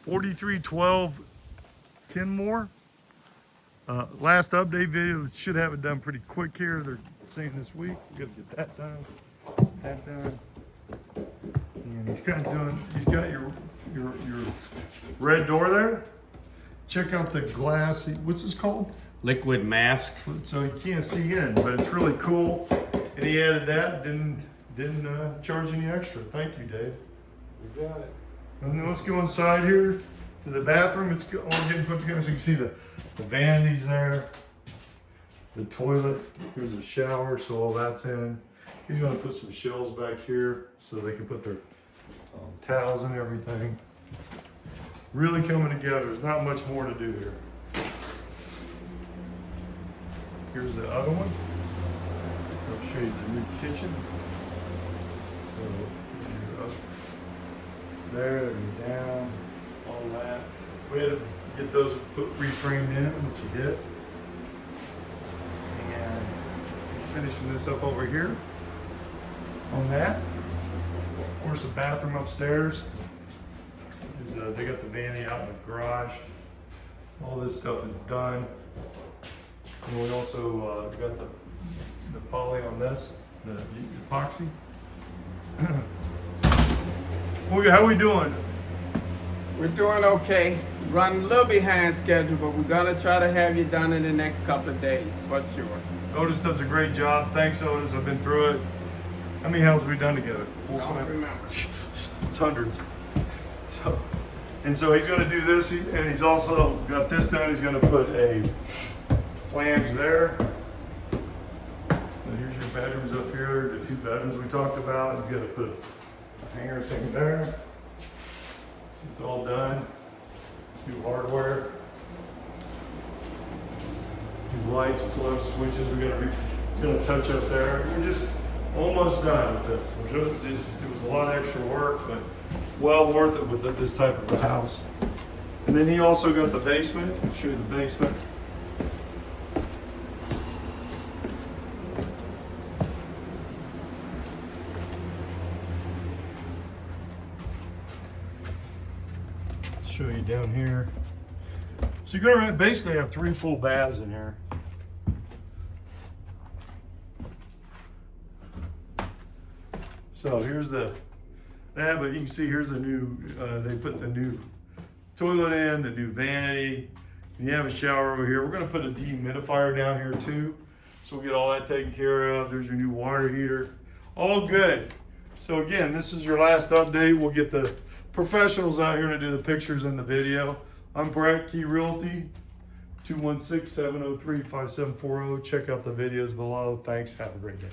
4312 Kenmore. Last update video, should have it done pretty quick here. They're saying this week. We gotta get that done, that done. And he's got your red door there. Check out the glass. What's this called? Liquid mask. So you can't see in, but it's really cool. And he added that. Didn't charge any extra. Thank you, Dave. You got it. And then let's go inside here to the bathroom. It's all getting put together so you can see the vanities there, the toilet. Here's a shower, so all that's in. He's gonna put some shelves back here so they can put their towels and everything. Really coming together. There's not much more to do here. Here's the other one. So I'll show you the new kitchen. So you're up there and down, all that. We had to get those reframed in, which he did. And he's finishing this up over here on that. Of course, the bathroom upstairs is they got the vanity out in the garage. All this stuff is done. And we also got the poly on this, the epoxy. How we doing? We're doing okay. Running a little behind schedule, but we're gonna try to have you done in the next couple of days, for sure. Otis does a great job. Thanks, Otis. I've been through it. How many houses have we done together? I don't remember. It's hundreds. So he's going to do this, and he's also got this done. He's going to put a flange there. So here's your bedrooms up here, the two bedrooms we talked about. He's going to put a hanger thing there. So it's all done. New hardware. New lights, plugs, switches. He's going to touch up there. We're just almost done with this. It was a lot of extra work, but well worth it with this type of a house. And then he also got the basement. I'll show you the basement. Show you down here. So you're gonna basically have 3 full baths in here. So here's but you can see here's the new, they put the new toilet in, the new vanity. And you have a shower over here. We're gonna put a dehumidifier down here too. So we'll get all that taken care of. There's your new water heater. All good. So again, this is your last update. We'll get the professionals out here to do the pictures and the video. I'm Brett, Key Realty, 216-703-5740. Check out the videos below. Thanks, have a great day.